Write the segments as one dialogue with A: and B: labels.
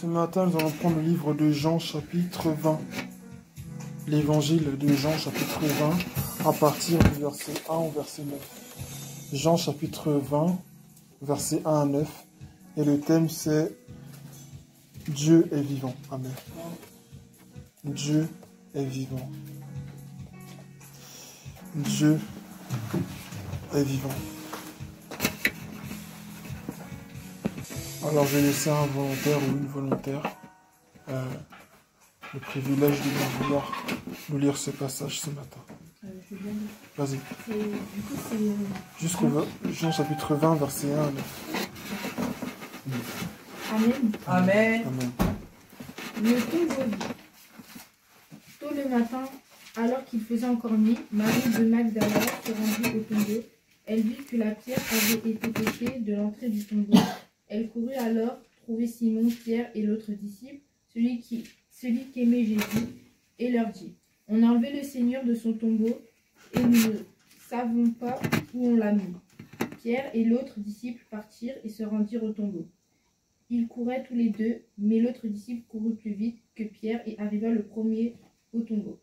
A: Ce matin, nous allons prendre le livre de Jean, chapitre 20. L'évangile de Jean, chapitre 20, à partir du verset 1 au verset 9. Jean, chapitre 20, verset 1 à 9. Et le thème, c'est « Dieu est vivant ». Amen. Dieu est vivant. Dieu est vivant. Alors, je vais laisser un volontaire ou une volontaire le privilège de bien vouloir nous lire ce passage ce matin. Vas-y. Jusqu'au Jean chapitre 20, verset 1 à 9.
B: Amen.
C: Amen.
A: Amen.
B: Le tombeau vide. Tôt le matin, alors qu'il faisait encore nuit, Marie de Magdala se rendit au tombeau. Elle vit que la pierre avait été ôtée de l'entrée du tombeau. Elle courut alors trouver Simon, Pierre et l'autre disciple, celui qu'aimait Jésus, et leur dit : On a enlevé le Seigneur de son tombeau, et nous ne savons pas où on l'a mis. Pierre et l'autre disciple partirent et se rendirent au tombeau. Ils couraient tous les deux, mais l'autre disciple courut plus vite que Pierre et arriva le premier au tombeau.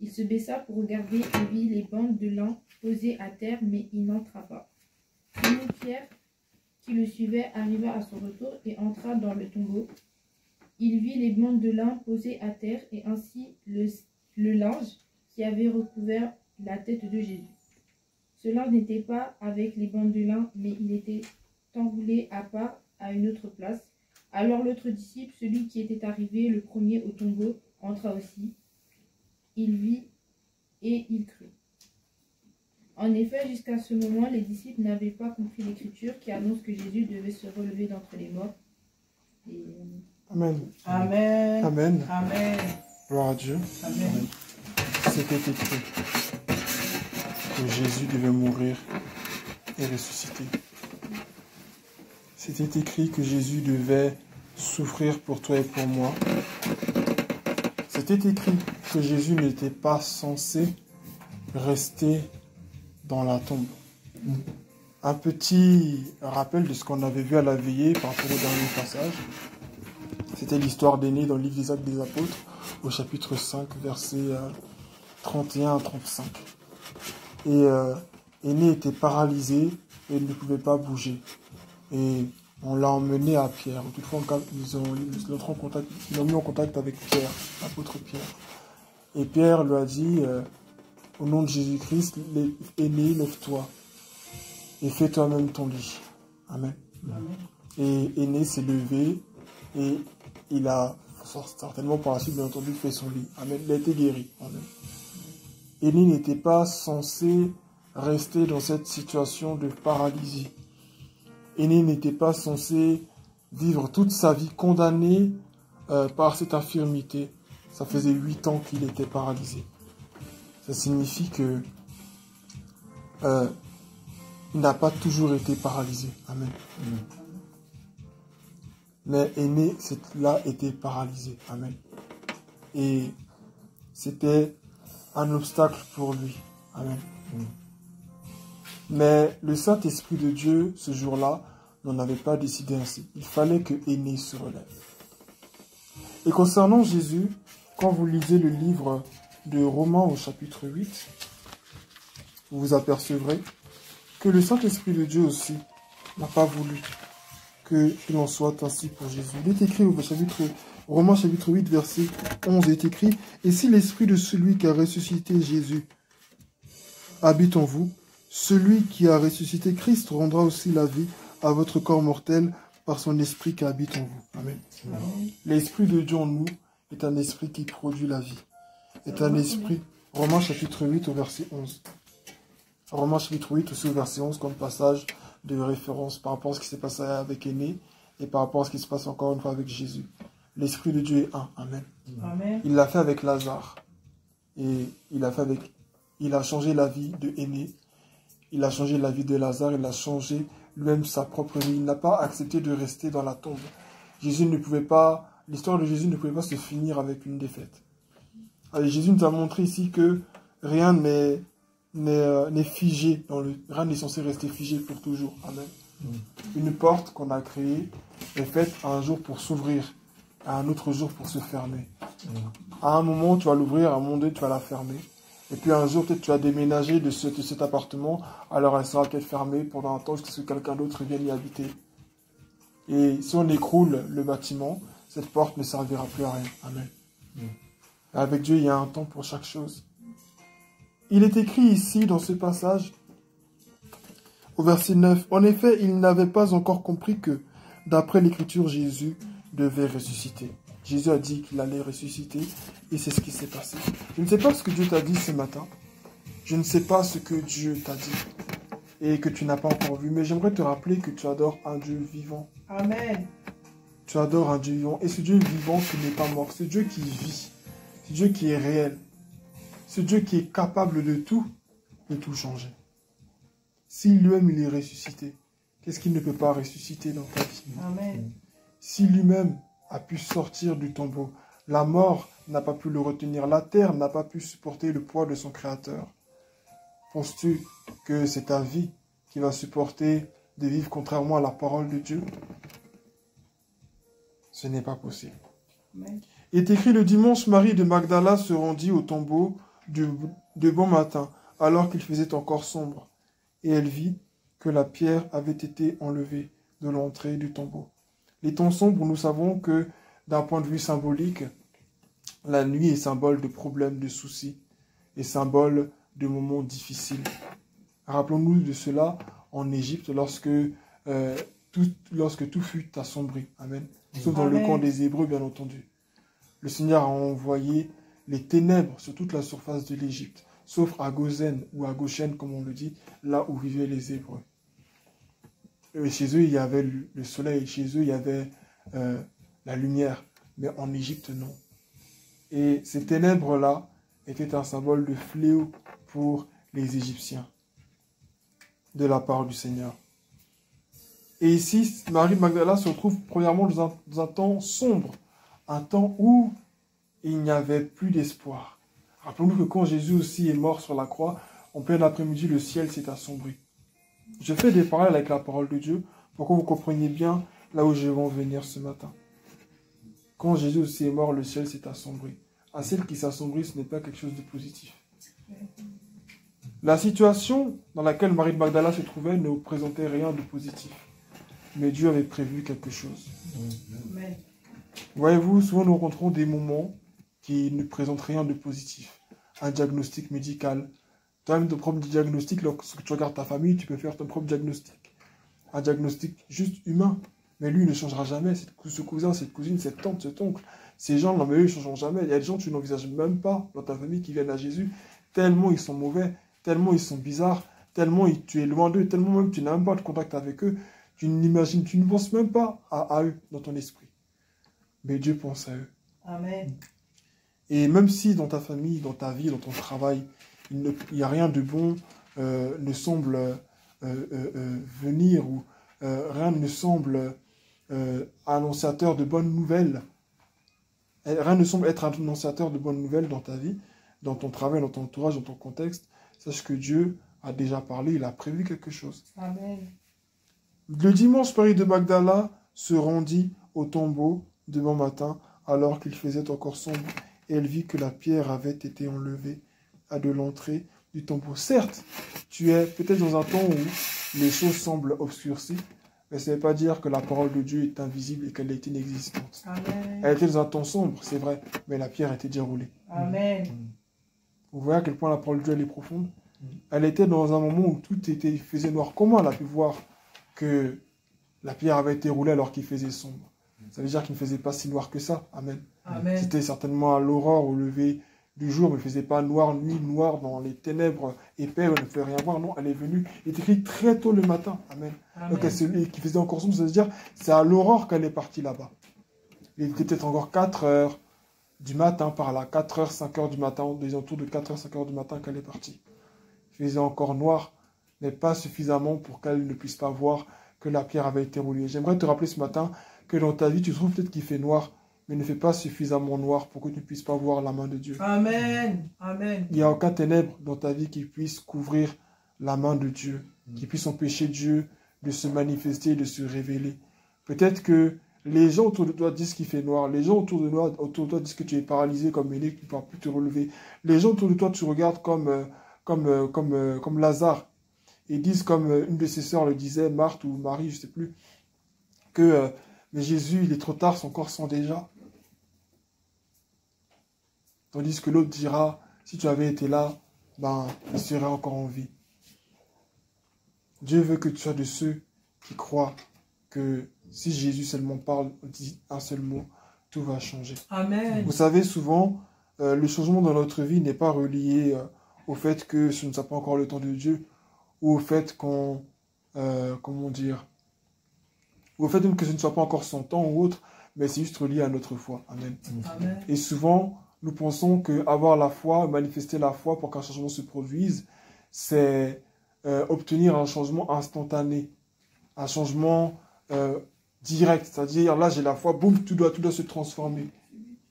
B: Il se baissa pour regarder et vit les bandes de lin posées à terre, mais il n'entra pas. Simon Pierre, qui le suivait, arriva à son retour et entra dans le tombeau. Il vit les bandes de lin posées à terre et ainsi le linge qui avait recouvert la tête de Jésus. Ce linge n'était pas avec les bandes de lin, mais il était enroulé à part à une autre place. Alors l'autre disciple, celui qui était arrivé le premier au tombeau, entra aussi. Il vit et il crut. En effet, jusqu'à ce moment, les disciples n'avaient pas compris l'Écriture qui annonce que Jésus devait se relever d'entre les morts. Et...
A: Amen.
C: Amen.
A: Amen.
C: Amen.
A: Gloire à Dieu.
C: Amen.
A: C'était écrit que Jésus devait mourir et ressusciter. C'était écrit que Jésus devait souffrir pour toi et pour moi. C'était écrit que Jésus n'était pas censé rester dans la tombe. Un petit rappel de ce qu'on avait vu à la veillée par rapport au dernier passage. C'était l'histoire d'Énée dans le livre des Actes des Apôtres, au chapitre 5, versets 31 à 35. Et Énée était paralysé et il ne pouvait pas bouger. Et on l'a emmené à Pierre. Toutefois, ils l'ont mis en contact avec Pierre, l'apôtre Pierre. Et Pierre lui a dit, au nom de Jésus-Christ, Énée, lève-toi et fais toi-même ton lit. Amen. Amen. Et Énée s'est levé et il a certainement par la suite, bien entendu, fait son lit. Amen. Il a été guéri. Amen. Énée n'était pas censé rester dans cette situation de paralysie. Énée n'était pas censé vivre toute sa vie condamné par cette infirmité. Ça faisait 8 ans qu'il était paralysé. Ça signifie que il n'a pas toujours été paralysé. Amen. Mais Énée, là, était paralysé. Amen. Et c'était un obstacle pour lui. Amen. Mais le Saint-Esprit de Dieu, ce jour-là, n'en avait pas décidé ainsi. Il fallait que Énée se relève. Et concernant Jésus, quand vous lisez le livre de Romains au chapitre 8, vous vous apercevrez que le Saint-Esprit de Dieu aussi n'a pas voulu qu'il en soit ainsi pour Jésus. Il est écrit au chapitre Romains chapitre 8, verset 11, il est écrit « Et si l'Esprit de celui qui a ressuscité Jésus habite en vous, celui qui a ressuscité Christ rendra aussi la vie à votre corps mortel par son esprit qui habite en vous. » Amen. L'Esprit de Dieu en nous est un esprit qui produit la vie. Est un esprit. Romains chapitre 8 au verset 11. Romains chapitre 8 aussi au verset 11 comme passage de référence par rapport à ce qui s'est passé avec Énée et par rapport à ce qui se passe encore une fois avec Jésus. L'Esprit de Dieu est un. Amen.
C: Amen.
A: Il l'a fait avec Lazare. Et il a changé la vie de Énée. Il a changé la vie de Lazare. Il a changé lui-même sa propre vie. Il n'a pas accepté de rester dans la tombe. L'histoire de Jésus ne pouvait pas se finir avec une défaite. Alors, Jésus nous a montré ici que rien n'est figé. Rien n'est censé rester figé pour toujours. Amen. Une porte qu'on a créée est faite un jour pour s'ouvrir. à un autre jour pour se fermer. À un moment, tu vas l'ouvrir, à un moment donné, tu vas la fermer. Et puis un jour, peut-être tu vas déménager de cet appartement, alors elle sera peut-être fermée pendant un temps jusqu'à ce que quelqu'un d'autre vienne y habiter. Et si on écroule le bâtiment, cette porte ne servira plus à rien. Amen. Avec Dieu, il y a un temps pour chaque chose. Il est écrit ici, dans ce passage, au verset 9, « En effet, il n'avait pas encore compris que, d'après l'Écriture, Jésus devait ressusciter. » Jésus a dit qu'il allait ressusciter, et c'est ce qui s'est passé. Je ne sais pas ce que Dieu t'a dit ce matin. Je ne sais pas ce que Dieu t'a dit, et que tu n'as pas encore vu, mais j'aimerais te rappeler que tu adores un Dieu vivant.
B: Amen.
A: Tu adores un Dieu vivant, et ce Dieu vivant qui n'est pas mort, ce Dieu qui vit, ce Dieu qui est réel, ce Dieu qui est capable de tout changer. Si lui-même il est ressuscité, qu'est-ce qu'il ne peut pas ressusciter dans ta vie?
B: Amen.
A: Si lui-même a pu sortir du tombeau, la mort n'a pas pu le retenir, la terre n'a pas pu supporter le poids de son Créateur. Penses-tu que c'est ta vie qui va supporter de vivre contrairement à la parole de Dieu? Ce n'est pas possible.
B: Amen.
A: Il est écrit le dimanche, Marie de Magdala se rendit au tombeau de bon matin, alors qu'il faisait encore sombre, et elle vit que la pierre avait été enlevée de l'entrée du tombeau. Les temps sombres, nous savons que d'un point de vue symbolique, la nuit est symbole de problèmes, de soucis, et symbole de moments difficiles. Rappelons-nous de cela en Égypte lorsque tout fut assombri. Amen. Sauf dans le camp des Hébreux, bien entendu. Le Seigneur a envoyé les ténèbres sur toute la surface de l'Égypte, sauf à Gozen ou à Goshen, comme on le dit, là où vivaient les Hébreux. Et chez eux, il y avait le soleil, chez eux, il y avait la lumière, mais en Égypte, non. Et ces ténèbres-là étaient un symbole de fléau pour les Égyptiens, de la part du Seigneur. Et ici, Marie de Magdala se retrouve premièrement dans un temps sombre, un temps où il n'y avait plus d'espoir. Rappelons-nous que quand Jésus aussi est mort sur la croix, en plein après-midi, le ciel s'est assombri. Je fais des parallèles avec la parole de Dieu pour que vous compreniez bien là où je vais en venir ce matin. Quand Jésus aussi est mort, le ciel s'est assombri. Un ciel qui s'assombrit, ce n'est pas quelque chose de positif. La situation dans laquelle Marie de Magdala se trouvait ne présentait rien de positif. Mais Dieu avait prévu quelque chose.
B: Amen.
A: Voyez-vous, souvent nous rencontrons des moments qui ne présentent rien de positif. Un diagnostic médical. Toi-même, ton propre diagnostic, lorsque tu regardes ta famille, tu peux faire ton propre diagnostic. Un diagnostic juste humain. Mais lui, il ne changera jamais. Ce cousin, cette cousine, cette tante, cet oncle. Ces gens, non, mais eux, ils ne changeront jamais. Il y a des gens que tu n'envisages même pas dans ta famille qui viennent à Jésus. Tellement ils sont mauvais, tellement ils sont bizarres, tellement tu es loin d'eux, tellement même tu n'as même pas de contact avec eux. Tu n'imagines, tu ne penses même pas à eux dans ton esprit. Mais Dieu pense à eux.
B: Amen.
A: Et même si dans ta famille, dans ta vie, dans ton travail, il n'y a rien de bon ne semble venir ou rien ne semble annonciateur de bonnes nouvelles, rien ne semble être annonciateur de bonnes nouvelles dans ta vie, dans ton travail, dans ton entourage, dans ton contexte, sache que Dieu a déjà parlé, il a prévu quelque chose.
B: Amen.
A: Le dimanche, Marie de Magdala se rendit au tombeau demain matin, alors qu'il faisait encore sombre, et elle vit que la pierre avait été enlevée à de l'entrée du tombeau. Certes, tu es peut-être dans un temps où les choses semblent obscurcies, mais ça ne veut pas dire que la parole de Dieu est invisible et qu'elle est inexistante.
B: Amen.
A: Elle était dans un temps sombre, c'est vrai, mais la pierre était déroulée.
B: Amen.
A: Vous voyez à quel point la parole de Dieu elle est profonde. Elle était dans un moment où tout faisait noir. Comment elle a pu voir que la pierre avait été roulée alors qu'il faisait sombre? Ça veut dire qu'il ne faisait pas si noir que ça. Amen.
B: Amen.
A: C'était certainement à l'aurore, au lever du jour, mais il ne faisait pas noir, nuit, noir, dans les ténèbres épais, où elle ne pouvait rien voir. Non, elle est venue. Il est écrit très tôt le matin. Amen.
B: Amen.
A: Donc, qui faisait encore sombre, ça veut dire c'est à l'aurore qu'elle est partie là-bas. Il était peut-être encore 4 heures du matin, par là, 4 heures, 5 heures du matin, des alentours de 4 heures, 5 heures du matin qu'elle est partie. Il faisait encore noir, mais pas suffisamment pour qu'elle ne puisse pas voir que la pierre avait été roulée. J'aimerais te rappeler ce matin que dans ta vie, tu trouves peut-être qu'il fait noir, mais ne fait pas suffisamment noir pour que tu ne puisses pas voir la main de Dieu.
B: Amen. Amen.
A: Il n'y a aucun ténèbre dans ta vie qui puisse couvrir la main de Dieu, qui puisse empêcher Dieu de se manifester, de se révéler. Peut-être que Les gens autour de toi disent qu'il fait noir. Les gens autour de toi disent que tu es paralysé comme aîné, que tu ne pourras plus te relever. Les gens autour de toi, tu regardes comme Lazare. Ils disent, comme une de ses sœurs le disait, Marthe ou Marie, je ne sais plus, que mais Jésus, il est trop tard, son corps sent déjà. Tandis que l'autre dira, si tu avais été là, ben, il serait encore en vie. Dieu veut que tu sois de ceux qui croient que si Jésus seulement parle, dit un seul mot, tout va changer.
C: Amen.
A: Vous savez, souvent, le changement dans notre vie n'est pas relié au fait que ce ne soit pas encore le temps de Dieu, ou au fait qu'on, comment dire, ou au fait même que ce ne soit pas encore son temps ou autre, mais c'est juste relié à notre foi. Amen.
C: Amen.
A: Et souvent, nous pensons qu'avoir la foi, manifester la foi pour qu'un changement se produise, c'est obtenir un changement instantané, un changement direct. C'est-à-dire, là, j'ai la foi, boum, tout doit se transformer.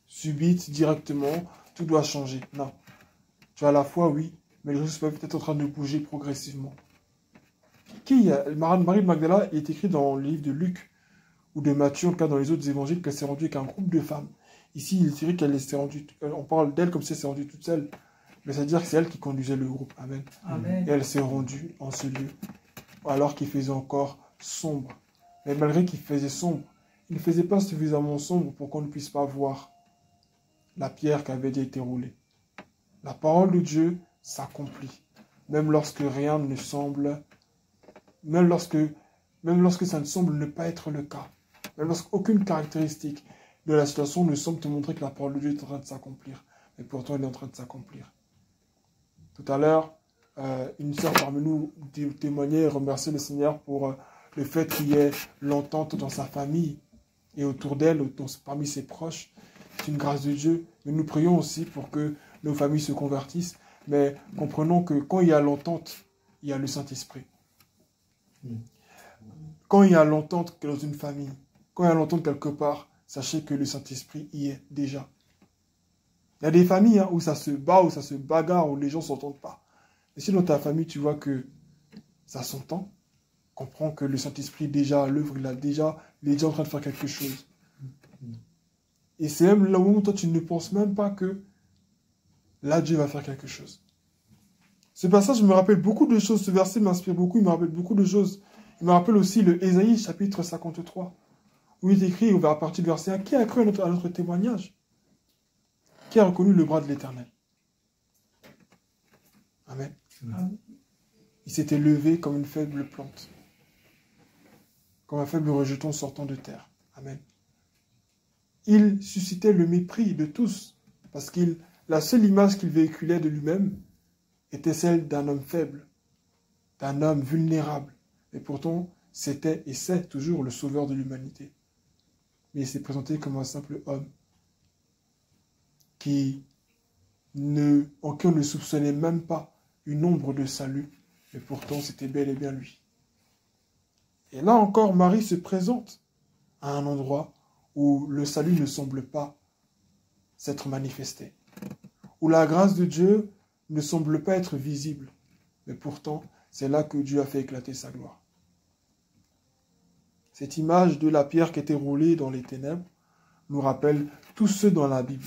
A: Subite, directement, tout doit changer. Non. Tu as la foi, oui, mais les choses peuvent être en train de bouger progressivement. Marie de Magdala est écrit dans le livre de Luc ou de Matthieu, en tout cas dans les autres évangiles, qu'elle s'est rendue avec un groupe de femmes. Ici, il est écrit qu'elle s'est rendue, on parle d'elle comme si elle s'est rendue toute seule, mais c'est-à-dire que c'est elle qui conduisait le groupe. Amen.
C: Amen.
A: Et elle s'est rendue en ce lieu, alors qu'il faisait encore sombre. Mais malgré qu'il faisait sombre, il ne faisait pas suffisamment sombre pour qu'on ne puisse pas voir la pierre qui avait déjà été roulée. La parole de Dieu s'accomplit, même lorsque rien ne semble, même lorsque ça ne semble ne pas être le cas, même lorsqu'aucune caractéristique de la situation ne semble te montrer que la parole de Dieu est en train de s'accomplir. Mais pourtant, elle est en train de s'accomplir. Tout à l'heure, une sœur parmi nous témoignait et remerciait le Seigneur pour le fait qu'il y ait l'entente dans sa famille et autour d'elle, parmi ses proches. C'est une grâce de Dieu. Mais nous prions aussi pour que nos familles se convertissent. Mais comprenons que quand il y a l'entente, il y a le Saint-Esprit. Quand il y a l'entente dans une famille, quand il y a l'entente quelque part, sachez que le Saint-Esprit y est déjà. Il y a des familles où ça se bat, où ça se bagarre, où les gens ne s'entendent pas. Mais si dans ta famille, tu vois que ça s'entend, comprends que le Saint-Esprit est déjà à l'œuvre, il est déjà en train de faire quelque chose. Et c'est même là où toi, tu ne penses même pas que là, Dieu va faire quelque chose. Ce passage me rappelle beaucoup de choses, ce verset m'inspire beaucoup, il me rappelle beaucoup de choses. Il me rappelle aussi le Ésaïe, chapitre 53, où il est écrit, à partir du verset 1, qui a cru à notre témoignage? Qui a reconnu le bras de l'Éternel? Amen.
C: Amen.
A: Il s'était levé comme une faible plante, comme un faible rejeton sortant de terre. Amen. Il suscitait le mépris de tous, parce que la seule image qu'il véhiculait de lui-même était celle d'un homme faible, d'un homme vulnérable. Et pourtant, c'était et c'est toujours le sauveur de l'humanité. Mais il s'est présenté comme un simple homme en qui on ne soupçonnait même pas une ombre de salut, mais pourtant c'était bel et bien lui. Et là encore, Marie se présente à un endroit où le salut ne semble pas s'être manifesté, où la grâce de Dieu ne semble pas être visible, mais pourtant c'est là que Dieu a fait éclater sa gloire. Cette image de la pierre qui était roulée dans les ténèbres nous rappelle tous ceux dans la Bible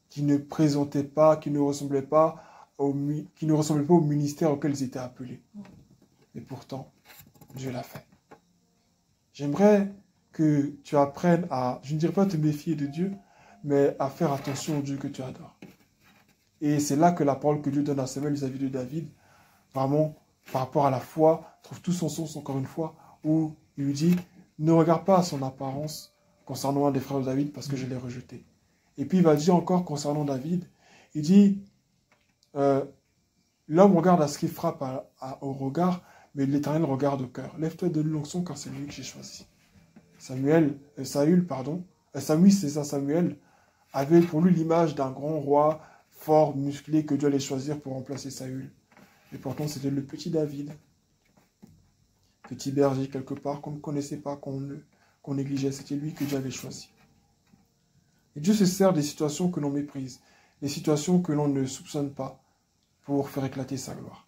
A: qui ne présentaient pas, qui ne ressemblaient pas au ministère auquel ils étaient appelés. Et pourtant, Dieu l'a fait. J'aimerais que tu apprennes à, je ne dirais pas te méfier de Dieu, mais à faire attention au Dieu que tu adores. Et c'est là que la parole que Dieu donne à Samuel vis-à-vis de David, vraiment, par rapport à la foi, trouve tout son sens encore une fois, où il lui dit, ne regarde pas à son apparence concernant un des frères de David parce que je l'ai rejeté. Et puis il va dire encore concernant David, il dit, l'homme regarde à ce qu'il frappe au regard, mais l'Éternel regarde au cœur. Lève-toi de l'onction car c'est lui que j'ai choisi. Samuel avait pour lui l'image d'un grand roi fort, musclé, que Dieu allait choisir pour remplacer Saül. Et pourtant c'était le petit David, petit berger quelque part qu'on ne connaissait pas, qu'on négligeait. C'était lui que Dieu avait choisi. Et Dieu se sert des situations que l'on méprise, des situations que l'on ne soupçonne pas, pour faire éclater sa gloire.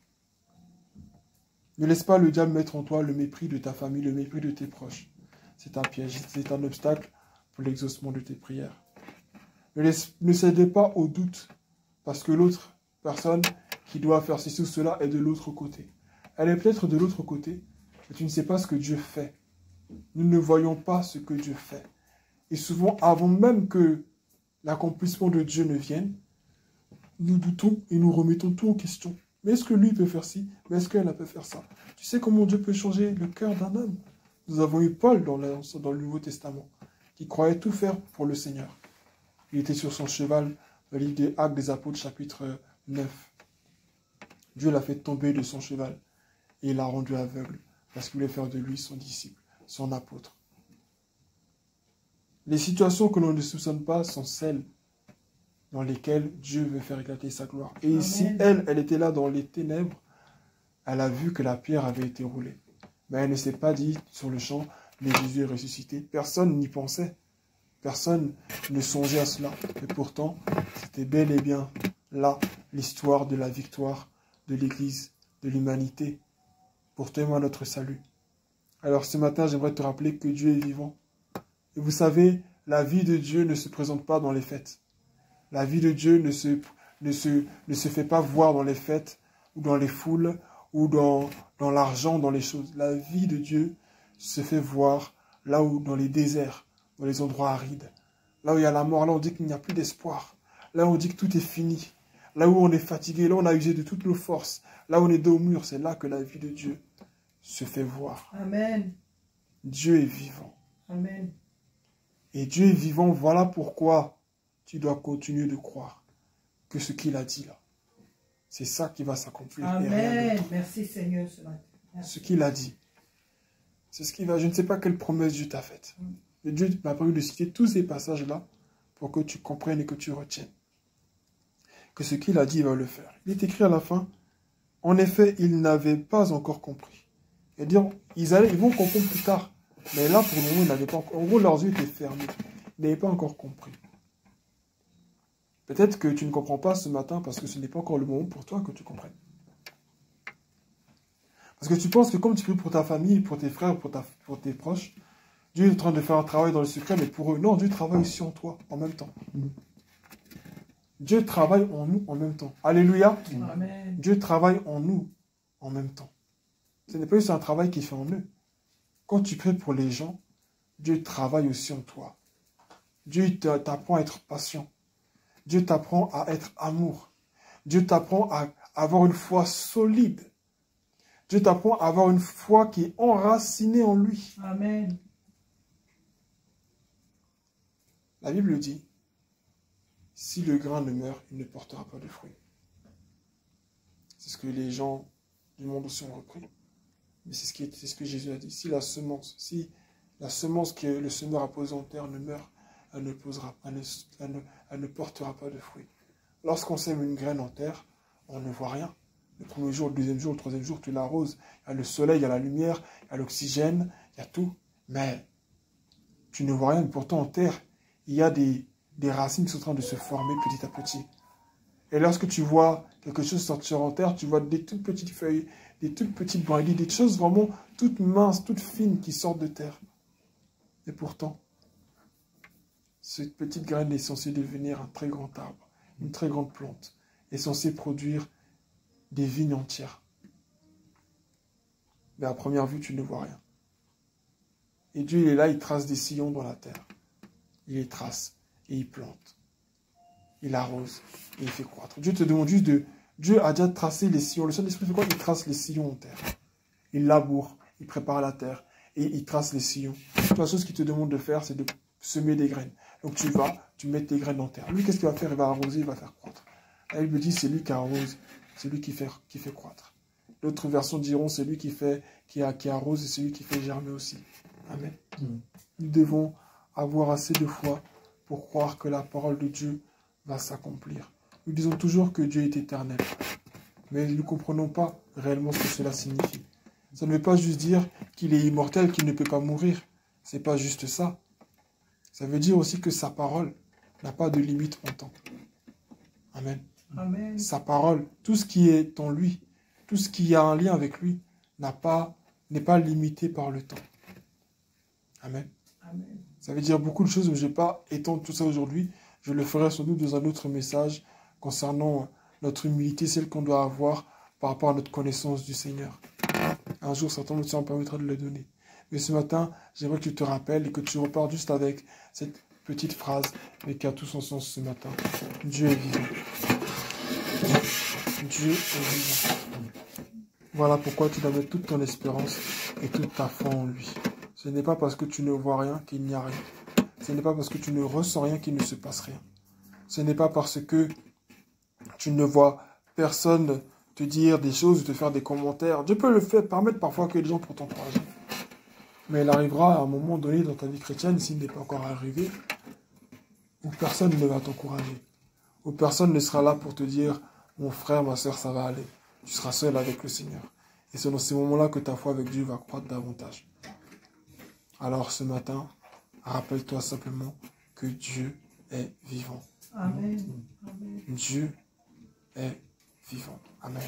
A: Ne laisse pas le diable mettre en toi le mépris de ta famille, le mépris de tes proches. c'est un piège, c'est un obstacle pour l'exaucement de tes prières. Ne cédez pas au doute, parce que l'autre personne qui doit faire ceci ou cela est de l'autre côté. Elle est peut-être de l'autre côté, mais tu ne sais pas ce que Dieu fait. Nous ne voyons pas ce que Dieu fait. Et souvent, avant même que l'accomplissement de Dieu ne vienne, nous doutons et nous remettons tout en question. Mais est-ce que lui peut faire ci? Mais est-ce qu'elle peut faire ça? Tu sais comment Dieu peut changer le cœur d'un homme? Nous avons eu Paul dans le Nouveau Testament, qui croyait tout faire pour le Seigneur. Il était sur son cheval, le livre des Actes des Apôtres, chapitre 9. Dieu l'a fait tomber de son cheval et il l'a rendu aveugle parce qu'il voulait faire de lui son disciple, son apôtre. Les situations que l'on ne soupçonne pas sont celles dans lesquelles Dieu veut faire éclater sa gloire. Et
B: Amen.
A: ici, elle était là dans les ténèbres, elle a vu que la pierre avait été roulée. Mais elle ne s'est pas dit sur le champ, mais Jésus est ressuscité. Personne n'y pensait. Personne ne songeait à cela. Et pourtant, c'était bel et bien là l'histoire de la victoire de l'Église, de l'humanité, pour témoin notre salut. Alors ce matin, j'aimerais te rappeler que Dieu est vivant. Et vous savez, la vie de Dieu ne se présente pas dans les fêtes. La vie de Dieu ne se fait pas voir dans les fêtes, ou dans les foules, ou dans l'argent, dans les choses. La vie de Dieu se fait voir là où, dans les déserts, dans les endroits arides. Là où il y a la mort, là où on dit qu'il n'y a plus d'espoir. Là où on dit que tout est fini. Là où on est fatigué, là où on a usé de toutes nos forces. Là où on est dos au mur, c'est là que la vie de Dieu se fait voir.
B: Amen.
A: Dieu est vivant.
B: Amen.
A: Et Dieu est vivant, voilà pourquoi tu dois continuer de croire que ce qu'il a dit là, c'est ça qui va s'accomplir.
B: Amen. Merci Seigneur ce matin.
A: Ce qu'il a dit, c'est ce qui va. Je ne sais pas quelle promesse Dieu t'a faite. Mais Dieu m'a permis de citer tous ces passages-là pour que tu comprennes et que tu retiennes. Que ce qu'il a dit, il va le faire. Il est écrit à la fin, en effet, ils n'avaient pas encore compris. C'est-à-dire, ils vont comprendre plus tard. Mais là, pour le moment, ils n'avaient pas encore. En gros, leurs yeux étaient fermés. Ils n'avaient pas encore compris. Peut-être que tu ne comprends pas ce matin parce que ce n'est pas encore le moment pour toi que tu comprennes. Parce que tu penses que comme tu pries pour ta famille, pour tes frères, pour tes proches, Dieu est en train de faire un travail dans le secret, mais pour eux, non, Dieu travaille aussi en toi, en même temps. Dieu travaille en nous en même temps. Alléluia.
B: Amen.
A: Dieu travaille en nous en même temps. Ce n'est pas juste un travail qui est fait en eux. Quand tu pries pour les gens, Dieu travaille aussi en toi. Dieu t'apprend à être patient. Dieu t'apprend à être amour. Dieu t'apprend à avoir une foi solide. Dieu t'apprend à avoir une foi qui est enracinée en lui.
B: Amen.
A: La Bible dit, si le grain ne meurt, il ne portera pas de fruits. C'est ce que les gens du monde aussi ont repris. Mais c'est ce que Jésus a dit. Si la semence que le semeur a posée en terre ne meurt, elle ne portera pas de fruits. Lorsqu'on sème une graine en terre, on ne voit rien. Le premier jour, le deuxième jour, le troisième jour, tu l'arroses. Il y a le soleil, il y a la lumière, il y a l'oxygène, il y a tout. Mais tu ne vois rien. Pourtant, en terre, il y a des racines qui sont en train de se former petit à petit. Et lorsque tu vois quelque chose sortir en terre, tu vois des toutes petites feuilles, des toutes petites brindilles, des choses vraiment toutes minces, toutes fines qui sortent de terre. Et pourtant, cette petite graine est censée devenir un très grand arbre, une très grande plante, est censée produire des vignes entières. Mais à première vue, tu ne vois rien. Et Dieu, il est là, il trace des sillons dans la terre. Il les trace et il plante. Il arrose et il fait croître. Dieu te demande juste de... Dieu a déjà tracé les sillons. Le Saint-Esprit fait quoi? Il trace les sillons en terre. Il laboure, il prépare la terre et il trace les sillons. La chose qu'il te demande de faire, c'est de semer des graines. Donc tu vas, tu mets tes graines en terre. Lui, qu'est-ce qu'il va faire? Il va arroser, il va faire croître. La Bible dit, c'est lui qui arrose, c'est lui qui fait croître. D'autres versions diront, c'est lui qui arrose et c'est lui qui fait germer aussi. Amen. Nous devons avoir assez de foi pour croire que la parole de Dieu va s'accomplir. Nous disons toujours que Dieu est éternel. Mais nous ne comprenons pas réellement ce que cela signifie. Ça ne veut pas juste dire qu'il est immortel, qu'il ne peut pas mourir. Ce n'est pas juste ça. Ça veut dire aussi que sa parole n'a pas de limite en temps. Amen.
B: Amen.
A: Sa parole, tout ce qui est en lui, tout ce qui a un lien avec lui, n'est pas limité par le temps. Amen.
B: Amen.
A: Ça veut dire beaucoup de choses, mais je ne vais pas étendre tout ça aujourd'hui. Je le ferai sans doute dans un autre message concernant notre humilité, celle qu'on doit avoir par rapport à notre connaissance du Seigneur. Un jour, certainement, le Seigneur permettra de le donner. Mais ce matin, j'aimerais que tu te rappelles et que tu repars juste avec cette petite phrase, mais qui a tout son sens ce matin. Dieu est vivant. Dieu est vivant. Voilà pourquoi tu dois mettre toute ton espérance et toute ta foi en lui. Ce n'est pas parce que tu ne vois rien qu'il n'y a rien. Ce n'est pas parce que tu ne ressens rien qu'il ne se passe rien. Ce n'est pas parce que tu ne vois personne te dire des choses ou te faire des commentaires. Dieu peut le faire, permettre parfois que les gens pour t'encourager. Mais il arrivera à un moment donné dans ta vie chrétienne, s'il n'est pas encore arrivé, où personne ne va t'encourager. Où personne ne sera là pour te dire, mon frère, ma soeur, ça va aller. Tu seras seul avec le Seigneur. Et c'est dans ces moments-là que ta foi avec Dieu va croître davantage. Alors ce matin, rappelle-toi simplement que Dieu est vivant.
B: Amen. Amen.
A: Dieu est vivant. Amen.